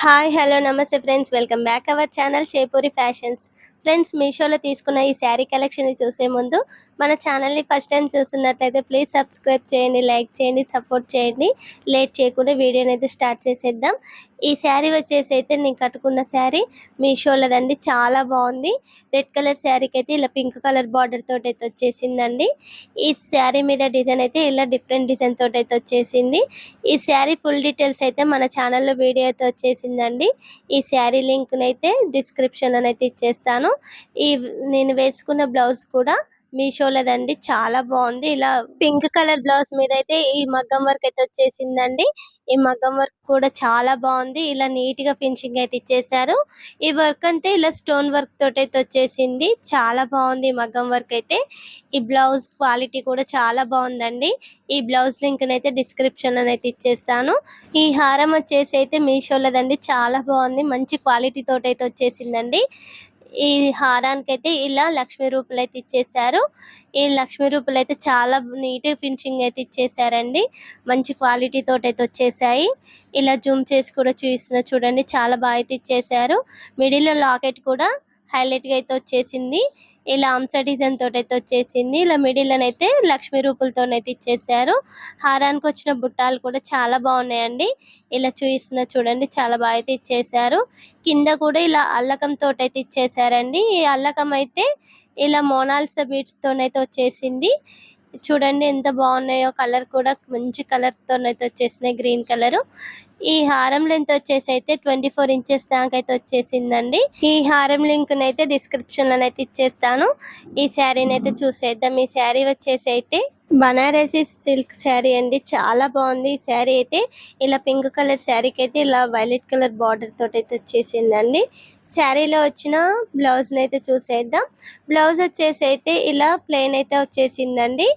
Hi hello నమస్తే friends, welcome back our channel Chepuri fashions. Friends, మీషోలో తీసుకున్న ఈ శారీ కలెక్షన్ చూసే ముందు మన ఛానల్ని ఫస్ట్ టైం చూస్తున్నట్లయితే ప్లీజ్ సబ్స్క్రైబ్ చేయండి, లైక్ చేయండి, సపోర్ట్ చేయండి. లేట్ చేయకుండా వీడియోని అయితే స్టార్ట్ చేసేద్దాం. ఈ శారీ వచ్చేసి అయితే నేను కట్టుకున్న శారీ మీషోలోదండి, చాలా బాగుంది. రెడ్ కలర్ శారీకి అయితే ఇలా పింక్ కలర్ బార్డర్ తోటి అయితే వచ్చేసిందండి. ఈ శారీ మీద డిజైన్ అయితే ఇలా డిఫరెంట్ డిజైన్ తోటి అయితే వచ్చేసింది. ఈ శారీ ఫుల్ డీటెయిల్స్ అయితే మన ఛానల్లో వీడియో అయితే వచ్చేసిందండి. ఈ శారీ లింక్ అయితే డిస్క్రిప్షన్ అయితే ఇచ్చేస్తాను. ఈ నేను వేసుకున్న బ్లౌజ్ కూడా మీషోలోదండి, చాలా బాగుంది. ఇలా పింక్ కలర్ బ్లౌజ్ మీద అయితే ఈ మగ్గం వర్క్ అయితే వచ్చేసిందండి. ఈ మగ్గం వర్క్ కూడా చాలా బాగుంది. ఇలా నీట్ గా ఫినిషింగ్ అయితే ఇచ్చేసారు. ఈ వర్క్ అంతే ఇలా స్టోన్ వర్క్ తోటి అయితే వచ్చేసింది. చాలా బాగుంది ఈ మగ్గం వర్క్ అయితే. ఈ బ్లౌజ్ క్వాలిటీ కూడా చాలా బాగుందండి. ఈ బ్లౌజ్ లింక్ అయితే డిస్క్రిప్షన్ లో అయితే ఇచ్చేస్తాను. ఈ హారం వచ్చేసి అయితే మీషోలోదండి, చాలా బాగుంది. మంచి క్వాలిటీ తోటి అయితే వచ్చేసిందండి. ఈ హారానికి అయితే ఇలా లక్ష్మీ రూపులు అయితే ఇచ్చేసారు. ఈ లక్ష్మీ రూపులు అయితే చాలా నీట్ ఫినిషింగ్ అయితే ఇచ్చేసారండి. మంచి క్వాలిటీ తోటి అయితే వచ్చేసాయి. ఇలా జూమ్ చేసి కూడా చూస్తున్నా చూడండి, చాలా బాగా అయితే ఇచ్చేసారు. మిడిల్ లో లాకెట్ కూడా హైలైట్ గా అయితే వచ్చేసింది. ఇలా అంశ డిజైన్ తోటి అయితే వచ్చేసింది. ఇలా మిడిల్ అయితే లక్ష్మీ రూపులతోనైతే ఇచ్చేసారు. హారానికి వచ్చిన బుట్టాలు కూడా చాలా బాగున్నాయండి. ఇలా చూస్తున్నా చూడండి, చాలా బాగా అయితే ఇచ్చేసారు. కింద కూడా ఇలా అల్లకం తోటి అయితే ఇచ్చేసారండి. ఈ అల్లకం అయితే ఇలా మోనాల్సా బీడ్స్ తోనైతే వచ్చేసింది. చూడండి ఎంత బాగున్నాయో. కలర్ కూడా మంచి కలర్ తోనైతే వచ్చేసినాయి, గ్రీన్ కలర్. ఈ హారం లెంత్ వచ్చేసి అయితే 24 ఇంచెస్ దాకా అయితే వచ్చేసిందండి. ఈ హారం లింక్ అయితే డిస్క్రిప్షన్ లో అయితే ఇచ్చేస్తాను. ఈ శారీని అయితే చూసేద్దాం. ఈ శారీ వచ్చేసి అయితే బనారసి సిల్క్ శారీ అండి, చాలా బాగుంది. ఈ శారీ అయితే ఇలా పింక్ కలర్ శారీకి అయితే ఇలా వైలెట్ కలర్ బార్డర్ తోటి అయితే వచ్చేసిందండి. శారీలో వచ్చిన బ్లౌజ్ అయితే చూసేద్దాం. బ్లౌజ్ వచ్చేసి అయితే ఇలా ప్లెయిన్ అయితే వచ్చేసిందండి.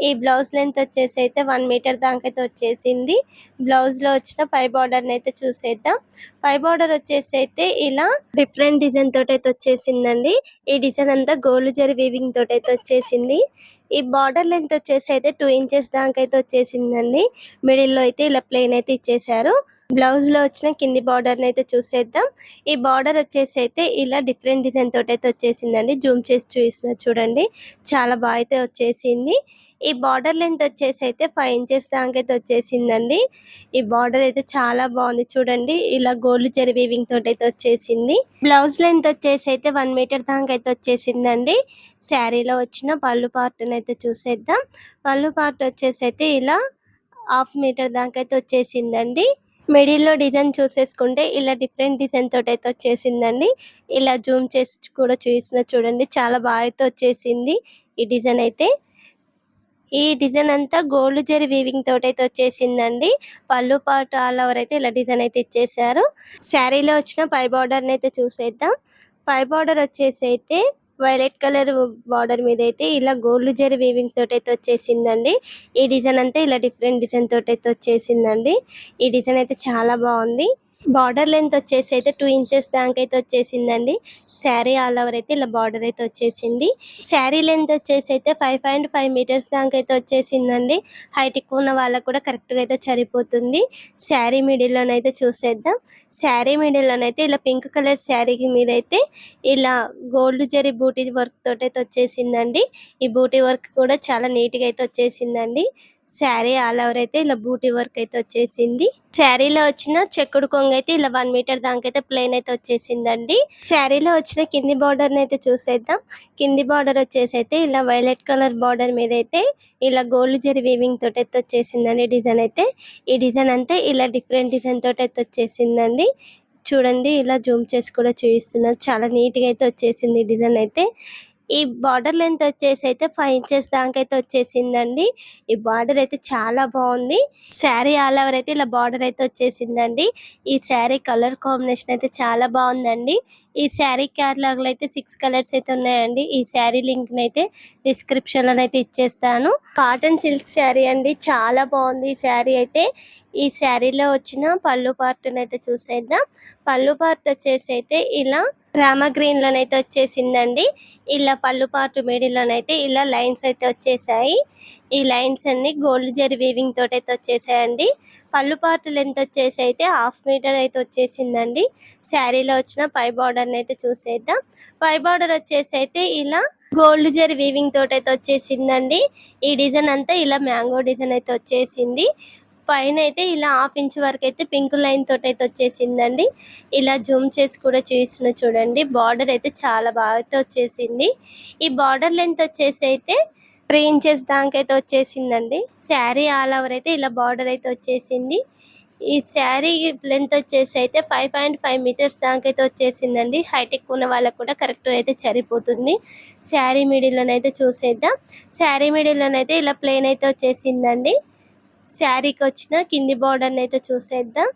ఈ బ్లౌజ్ లెంత్ వచ్చేసి అయితే 1 మీటర్ దాకా అయితే వచ్చేసింది. బ్లౌజ్ లో వచ్చిన పై బార్డర్ అయితే చూసేద్దాం. పై బార్డర్ వచ్చేసి అయితే ఇలా డిఫరెంట్ డిజైన్ తోటి అయితే వచ్చేసిందండి. ఈ డిజైన్ అంతా గోల్డ్ జరీ వీవింగ్ తోటి అయితే వచ్చేసింది. ఈ బార్డర్ లెంత్ వచ్చేసి అయితే 2 ఇంచెస్ దాకా అయితే వచ్చేసిందండి. మిడిల్ లో అయితే ఇలా ప్లెయిన్ అయితే ఇచ్చేసారు. బ్లౌజ్ లో వచ్చిన కింది బార్డర్ అయితే చూసేద్దాం. ఈ బార్డర్ వచ్చేసి అయితే ఇలా డిఫరెంట్ డిజైన్ తోటి అయితే వచ్చేసిందండి. జూమ్ చేసి చూసిన చూడండి, చాలా బాగా అయితే వచ్చేసింది. ఈ బార్డర్ లెంత్ వచ్చేసి అయితే 5 ఇంచెస్ దాకా అయితే వచ్చేసిందండి. ఈ బార్డర్ అయితే చాలా బాగుంది. చూడండి, ఇలా గోల్డ్ జరీ వీవింగ్ తోటి అయితే వచ్చేసింది. బ్లౌజ్ లెంత్ వచ్చేసి అయితే 1 మీటర్ దాకా అయితే వచ్చేసిందండి. శారీలో వచ్చిన పళ్ళు పార్ట్ అయితే చూసేద్దాం. పళ్ళు పార్ట్ వచ్చేసి అయితే ఇలా 1/2 మీటర్ దాకా అయితే వచ్చేసిందండి. మిడిల్ లో డిజైన్ చూసేసుకుంటే ఇలా డిఫరెంట్ డిజైన్ తోటి అయితే వచ్చేసిందండి. ఇలా జూమ్ చేసి కూడా చూసిన చూడండి, చాలా బాగా అయితే వచ్చేసింది ఈ డిజైన్ అయితే. ఈ డిజైన్ అంతా గోల్డ్ జరీ వీవింగ్ తోటి అయితే వచ్చేసిందండి. పళ్ళు పాటు ఆల్ ఓవర్ అయితే ఇలా డిజైన్ అయితే ఇచ్చేసారు. శారీలో వచ్చిన పై బార్డర్ అయితే చూసేద్దాం. పై బార్డర్ వచ్చేసి అయితే వైలెట్ కలర్ బార్డర్ మీద అయితే ఇలా గోల్డ్ జరీ వీవింగ్ తోటి అయితే వచ్చేసిందండి. ఈ డిజైన్ అంతా ఇలా డిఫరెంట్ డిజైన్ తోటి అయితే వచ్చేసిందండి. ఈ డిజైన్ అయితే చాలా బాగుంది. బార్డర్ లెంత్ వచ్చేసి అయితే 2 ఇంచెస్ దాకా అయితే వచ్చేసిందండి. శారీ ఆల్ ఓవర్ అయితే ఇలా బార్డర్ అయితే వచ్చేసింది. శారీ లెంత్ వచ్చేసి అయితే 5.5 మీటర్స్ దాకా అయితే వచ్చేసిందండి. హైట్ ఎక్కువ ఉన్న వాళ్ళకు కూడా కరెక్ట్ గా అయితే సరిపోతుంది. శారీ మిడిల్ లోనైతే చూసేద్దాం. శారీ మిడిల్ లోనైతే ఇలా పింక్ కలర్ శారీ మీద అయితే ఇలా గోల్డ్ జరీ బూటీ వర్క్ తోటి అయితే వచ్చేసిందండి. ఈ బూటీ వర్క్ కూడా చాలా నీట్ గా అయితే వచ్చేసిందండి. శారీ ఆల్ ఓవర్ అయితే ఇలా బూటీ వర్క్ అయితే వచ్చేసింది. శారీలో వచ్చిన చెక్కుడు కొంగు అయితే ఇలా 1 మీటర్ దాకా అయితే ప్లెయిన్ అయితే వచ్చేసిందండి. శారీలో వచ్చిన కింది బార్డర్ అయితే చూసేద్దాం. కింది బార్డర్ వచ్చేసి అయితే ఇలా వైలెట్ కలర్ బార్డర్ మీద అయితే ఇలా గోల్డ్ జరీ వీవింగ్ తోటి అయితే వచ్చేసిందండి డిజైన్ అయితే. ఈ డిజైన్ అంతా ఇలా డిఫరెంట్ డిజైన్ తోటి అయితే వచ్చేసిందండి. చూడండి, ఇలా జూమ్ చేసి కూడా చూపిస్తున్నారు, చాలా నీట్ గా అయితే వచ్చేసింది డిజైన్ అయితే. ఈ బార్డర్ లెంత్ వచ్చేసి అయితే 5 ఇంచెస్ దాకా అయితే వచ్చేసిందండి. ఈ బార్డర్ అయితే చాలా బాగుంది. శారీ ఆల్ ఓవర్ అయితే ఇలా బార్డర్ అయితే వచ్చేసిందండి. ఈ శారీ కలర్ కాంబినేషన్ అయితే చాలా బాగుందండి. ఈ శారీ క్యాటలాగ్ లో అయితే 6 కలర్స్ అయితే ఉన్నాయండి. ఈ శారీ లింక్ అయితే డిస్క్రిప్షన్ లో అయితే ఇచ్చేస్తాను. కాటన్ సిల్క్ శారీ అండి, చాలా బాగుంది ఈ శారీ అయితే. ఈ శారీలో వచ్చిన పళ్ళు పార్ట్ అయితే చూసేద్దాం. పళ్ళు పార్ట్ వచ్చేసి అయితే ఇలా రామా గ్రీన్ లోనైతే వచ్చేసిందండి. ఇలా పళ్ళు పాటు మిడిల్లోనైతే ఇలా లైన్స్ అయితే వచ్చేసాయి. ఈ లైన్స్ అన్ని గోల్డ్ జరీ వీవింగ్ తోటైతే వచ్చేసాయండి. పళ్ళు పాటు లెంత్ వచ్చేసి అయితే 1/2 మీటర్ అయితే వచ్చేసిందండి. శారీలో వచ్చిన పై బార్డర్ అయితే చూసేద్దాం. పై బార్డర్ వచ్చేసి అయితే ఇలా గోల్డ్ జరీ వీవింగ్ తోటైతే వచ్చేసిందండి. ఈ డిజైన్ అంతా ఇలా మ్యాంగో డిజైన్ అయితే వచ్చేసింది. పైన అయితే ఇలా 1/2 ఇంచ్ వరకు అయితే పింక్ లైన్ తోటి అయితే వచ్చేసిందండి. ఇలా జూమ్ చేసి కూడా చూస్తున్నా చూడండి. బార్డర్ అయితే చాలా బాగా అయితే వచ్చేసింది. ఈ బార్డర్ లెంత్ వచ్చేసి అయితే 3 ఇంచెస్ దాకైతే వచ్చేసిందండి. శారీ ఆల్ ఓవర్ అయితే ఇలా బార్డర్ అయితే వచ్చేసింది. ఈ శారీ లెంత్ వచ్చేసి అయితే 5.5 మీటర్స్ దాకైతే వచ్చేసిందండి. హైట్ ఎక్కువ ఉన్న వాళ్ళకు కూడా కరెక్ట్ అయితే సరిపోతుంది. శారీ మిడిల్లోనైతే చూసేద్దాం. శారీ మిడిల్లోనైతే ఇలా ప్లెయిన్ అయితే వచ్చేసిందండి. శారీకి వచ్చిన కింది బార్డర్ అయితే చూసేద్దాం.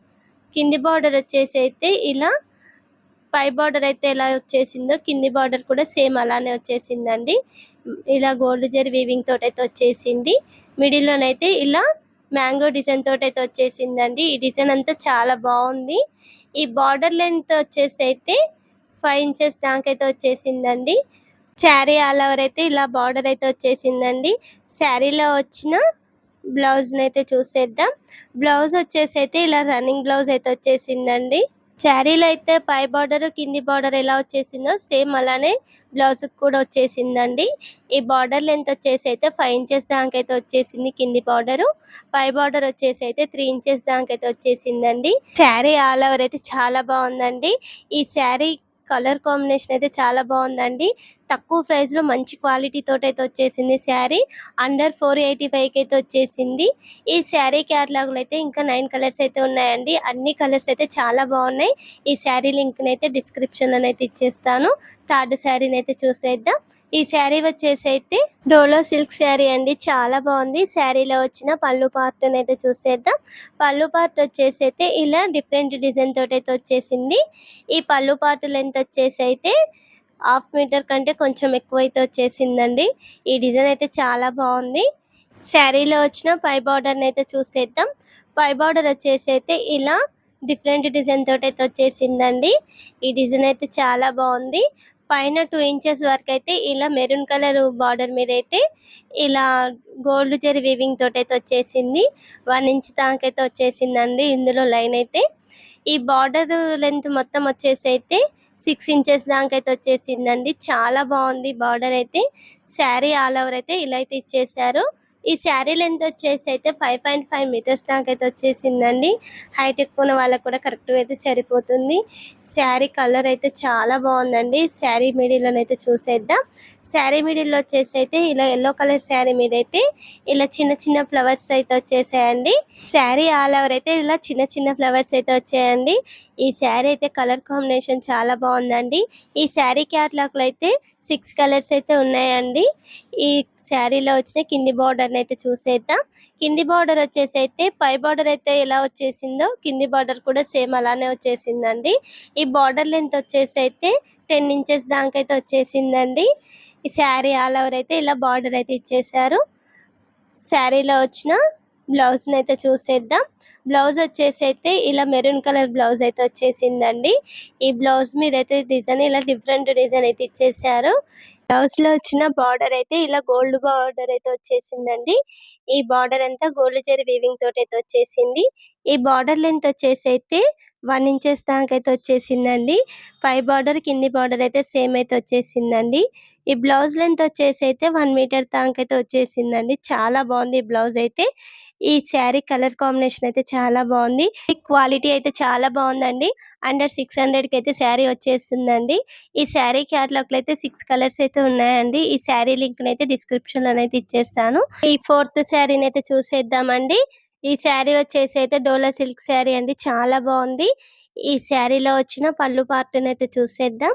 కింది బార్డర్ వచ్చేసి అయితే ఇలా పై బార్డర్ అయితే ఎలా వచ్చేసిందో కింది బార్డర్ కూడా సేమ్ అలానే వచ్చేసిందండి. ఇలా గోల్డ్ జరీ వీవింగ్ తోటి అయితే వచ్చేసింది. మిడిల్లోనైతే ఇలా మ్యాంగో డిజైన్ తోటి అయితే వచ్చేసిందండి. ఈ డిజైన్ అంతా చాలా బాగుంది. ఈ బార్డర్ లెంత్ వచ్చేసి అయితే 5 ఇంచెస్ దాకైతే వచ్చేసిందండి. శారీ ఆల్ ఓవర్ అయితే ఇలా బార్డర్ అయితే వచ్చేసిందండి. శారీలో వచ్చిన బ్లౌజ్ అయితే చూసేద్దాం. బ్లౌజ్ వచ్చేసి అయితే ఇలా రన్నింగ్ బ్లౌజ్ అయితే వచ్చేసిందండి. శారీలో అయితే పై బార్డర్ కింది బార్డర్ ఎలా వచ్చేసిందో సేమ్ అలానే బ్లౌజ్ కూడా వచ్చేసిందండి. ఈ బార్డర్ లెంత్ వచ్చేసి అయితే 5 ఇంచెస్ దాకైతే వచ్చేసింది కింది బార్డర్. పై బార్డర్ వచ్చేసి అయితే 3 ఇంచెస్ దాకైతే వచ్చేసిందండి. శారీ ఆల్ ఓవర్ అయితే చాలా బాగుందండి. ఈ శారీ కలర్ కాంబినేషన్ అయితే చాలా బాగుందండి. తక్కువ ప్రైస్ లో మంచి క్వాలిటీ తోటి అయితే వచ్చేసింది శారీ. అండర్ 485 కి అయితే వచ్చేసింది. ఈ శారీ క్యాటలాగ్ లో అయితే ఇంకా 9 కలర్స్ అయితే ఉన్నాయండి. అన్ని కలర్స్ అయితే చాలా బాగున్నాయి. ఈ శారీ లింక్ అయితే డిస్క్రిప్షన్ లో అయితే ఇచ్చేస్తాను. థర్డ్ శారీని అయితే చూసేద్దాం. ఈ శారీ వచ్చేసి అయితే డోలో సిల్క్ శారీ అండి. చాలా బాగుంది. శారీలో వచ్చిన పళ్ళు పార్ట్ అయితే చూసేద్దాం. పళ్ళు పార్ట్ వచ్చేసి అయితే ఇలా డిఫరెంట్ డిజైన్ తోటి అయితే వచ్చేసింది. ఈ పళ్ళు పార్ట్ లెంత్ వచ్చేసి అయితే 1/2 మీటర్ కంటే కొంచెం ఎక్కువ అయితే వచ్చేసిందండి. ఈ డిజైన్ అయితే చాలా బాగుంది. శారీలో వచ్చిన పై బార్డర్ అయితే చూసేద్దాం. పై బార్డర్ వచ్చేసి అయితే ఇలా డిఫరెంట్ డిజైన్ తోటి అయితే వచ్చేసిందండి. ఈ డిజైన్ అయితే చాలా బాగుంది. పైన 2 ఇంచెస్ వరకు అయితే ఇలా మెరూన్ కలర్ బార్డర్ మీద అయితే ఇలా గోల్డ్ జరీ వీవింగ్ తోటి అయితే వచ్చేసింది. 1 ఇంచ్ దాకైతే వచ్చేసిందండి ఇందులో లైన్ అయితే. ఈ బార్డర్ లెంత్ మొత్తం వచ్చేసి అయితే 6 ఇంచెస్ దాకైతే వచ్చేసిందండి. చాలా బాగుంది బార్డర్ అయితే. శారీ ఆల్ ఓవర్ అయితే ఇలా అయితే ఇచ్చేసారు. ఈ శారీ లెంత్ వచ్చేసి అయితే 5.5 మీటర్స్ దాకైతే వచ్చేసిందండి. హైట్ ఎక్కువ ఉన్న వాళ్ళకి కూడా కరెక్ట్ అయితే సరిపోతుంది. శారీ కలర్ అయితే చాలా బాగుందండి. శారీ మిడిల్ అయితే చూసేద్దాం. శారీ మిడిల్ వచ్చేసి అయితే ఇలా ఎల్లో కలర్ శారీ మీద అయితే ఇలా చిన్న చిన్న ఫ్లవర్స్ అయితే వచ్చేసాయండి. శారీ ఆల్ ఓవర్ అయితే ఇలా చిన్న చిన్న ఫ్లవర్స్ అయితే వచ్చాయండి. ఈ శారీ అయితే కలర్ కాంబినేషన్ చాలా బాగుందండి. ఈ శారీ క్యాటలాగ్ లో అయితే 6 కలర్స్ అయితే ఉన్నాయండి. ఈ శారీలో వచ్చిన కింది బార్డర్ అయితే చూసేద్దాం. కింది బార్డర్ వచ్చేసి అయితే పై బార్డర్ అయితే ఎలా వచ్చేసిందో కింది బార్డర్ కూడా సేమ్ అలానే వచ్చేసిందండి. ఈ బార్డర్ లెంత్ వచ్చేసి అయితే 10 ఇంచెస్ దాకైతే వచ్చేసిందండి. ఈ శారీ ఆల్ ఓవర్ అయితే ఇలా బార్డర్ అయితే ఇచ్చేసారు. శారీలో వచ్చిన బ్లౌజ్ అయితే చూసేద్దాం. బ్లౌజ్ వచ్చేసి అయితే ఇలా మెరూన్ కలర్ బ్లౌజ్ అయితే వచ్చేసిందండి. ఈ బ్లౌజ్ మీద అయితే డిజైన్ ఇలా డిఫరెంట్ డిజైన్ అయితే ఇచ్చేసారు. బ్లౌజ్ లో వచ్చిన బార్డర్ అయితే ఇలా గోల్డ్ బార్డర్ అయితే వచ్చేసిందండి. ఈ బార్డర్ అంతా గోల్డ్ జరీ వీవింగ్ తోటి అయితే వచ్చేసింది. ఈ బార్డర్ లెంత్ వచ్చేసి అయితే 1 ఇంచెస్ దాకైతే వచ్చేసిందండి. పై బార్డర్ కింది బార్డర్ అయితే సేమ్ అయితే వచ్చేసిందండి. ఈ బ్లౌజ్ లెంత్ వచ్చేసి అయితే 1 మీటర్ దాకైతే వచ్చేసిందండి. చాలా బాగుంది ఈ బ్లౌజ్ అయితే. ఈ శారీ కలర్ కాంబినేషన్ అయితే చాలా బాగుంది. ఈ క్వాలిటీ అయితే చాలా బాగుందండి. అండర్ 600 కి అయితే శారీ వచ్చేస్తుందండి. ఈ శారీ క్యాటలాగ్ లో అయితే 6 కలర్స్ అయితే ఉన్నాయండి. ఈ శారీ లింక్ అయితే డిస్క్రిప్షన్ లో అయితే ఇచ్చేస్తాను. ఈ ఫోర్త్ శారీని అయితే చూసేద్దామండి. ఈ శారీ వచ్చేసి అయితే డోలా సిల్క్ శారీ అండి. చాలా బాగుంది. ఈ శారీలో వచ్చిన పళ్ళు పార్ట్ అయితే చూసేద్దాం.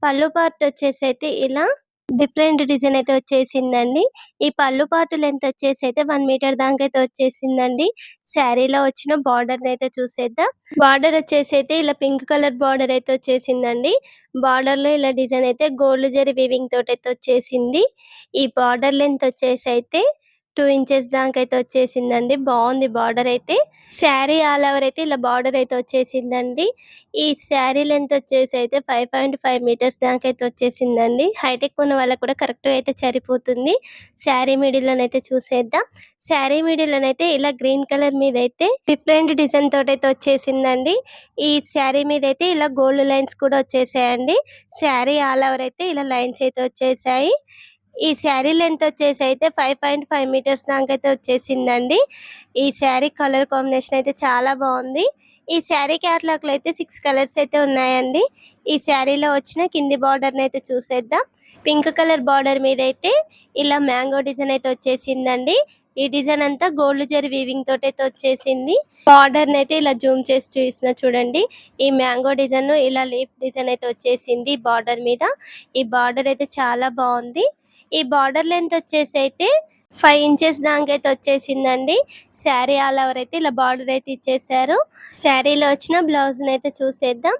పళ్ళు పార్ట్ వచ్చేసి అయితే ఇలా డిఫరెంట్ డిజైన్ అయితే వచ్చేసిందండి. ఈ పళ్ళు పార్ట్ లెంత్ వచ్చేసి అయితే 1 మీటర్ దాకా అయితే వచ్చేసిందండి. శారీలో వచ్చిన బార్డర్ అయితే చూసేద్దాం. బార్డర్ వచ్చేసి అయితే ఇలా పింక్ కలర్ బార్డర్ అయితే వచ్చేసిందండి. బార్డర్ లో ఇలా డిజైన్ అయితే గోల్డ్ జరీ వీవింగ్ తోటి అయితే వచ్చేసింది. ఈ బార్డర్ లెంత్ వచ్చేసి అయితే 2 ఇంచెస్ దాకైతే వచ్చేసిందండి. బాగుంది బార్డర్ అయితే. శారీ ఆల్ ఓవర్ అయితే ఇలా బార్డర్ అయితే వచ్చేసిందండి. ఈ శారీ లెంత్ వచ్చేసి అయితే 5.5 మీటర్స్ దాకైతే వచ్చేసిందండి. హైట్ ఎక్కువ ఉన్న వాళ్ళకి కూడా కరెక్ట్‌గా అయితే సరిపోతుంది. శారీ మిడిల్‌లోనైతే చూసేద్దాం. శారీ మిడిల్‌లోనైతే ఇలా గ్రీన్ కలర్ మీదైతే డిఫరెంట్ డిజైన్ తోటైతే వచ్చేసిందండి. ఈ శారీ మీదైతే ఇలా గోల్డ్ లైన్స్ కూడా వచ్చేసాయండి. శారీ ఆల్ ఓవర్ అయితే ఇలా లైన్స్ అయితే వచ్చేసాయి. ఈ శారీ లెంత్ వచ్చేసి అయితే 5.5 మీటర్స్ దాకైతే వచ్చేసిందండి. ఈ శారీ కలర్ కాంబినేషన్ అయితే చాలా బాగుంది. ఈ శారీ క్యాటలాగ్‌లో అయితే 6 కలర్స్ అయితే ఉన్నాయండి. ఈ శారీలో వచ్చిన కింది బార్డర్‌ని అయితే చూసేద్దాం. పింక్ కలర్ బార్డర్ మీద అయితే ఇలా మ్యాంగో డిజైన్ అయితే వచ్చేసిందండి. ఈ డిజైన్ అంతా గోల్డ్ జరీ వీవింగ్ తోటైతే వచ్చేసింది. బార్డర్ అయితే ఇలా జూమ్ చేసి చూసిన చూడండి. ఈ మ్యాంగో డిజైన్ ఇలా లీఫ్ డిజైన్ అయితే వచ్చేసింది బార్డర్ మీద. ఈ బార్డర్ అయితే చాలా బాగుంది. ఈ బార్డర్ లెంత్ వచ్చేసి అయితే 5 ఇంచెస్ దాకైతే వచ్చేసిందండి. శారీ ఆల్ ఓవర్ అయితే ఇలా బార్డర్ అయితే ఇచ్చేసారు. శారీలో వచ్చిన బ్లౌజ్ అయితే చూసేద్దాం.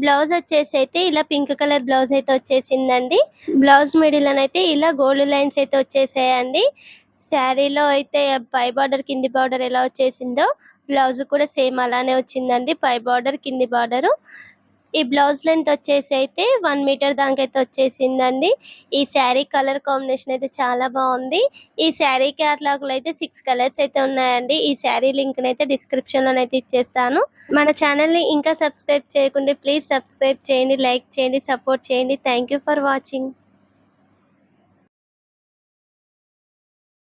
బ్లౌజ్ వచ్చేసి అయితే ఇలా పింక్ కలర్ బ్లౌజ్ అయితే వచ్చేసిందండి. బ్లౌజ్ మిడిల్ అయితే ఇలా గోల్డ్ లైన్స్ అయితే వచ్చేసాయండి. శారీలో అయితే పై బార్డర్ కింది బార్డర్ ఎలా వచ్చేసిందో బ్లౌజ్ కూడా సేమ్ అలానే వచ్చిందండి. పై బార్డర్ కింది బార్డర్. ఈ బ్లౌజ్ లెంత్ వచ్చేసి అయితే 1 మీటర్ దాకైతే వచ్చేసిందండి. ఈ శారీ కలర్ కాంబినేషన్ అయితే చాలా బాగుంది. ఈ శారీ క్యాటలాగ్ లో అయితే 6 కలర్స్ అయితే ఉన్నాయండి. ఈ శారీ లింక్ అయితే డిస్క్రిప్షన్ లోనైతే ఇచ్చేస్తాను. మన ఛానల్ ని ఇంకా సబ్స్క్రైబ్ చేయకుంటే ప్లీజ్ సబ్స్క్రైబ్ చేయండి, లైక్ చేయండి, సపోర్ట్ చేయండి. Thank you for watching.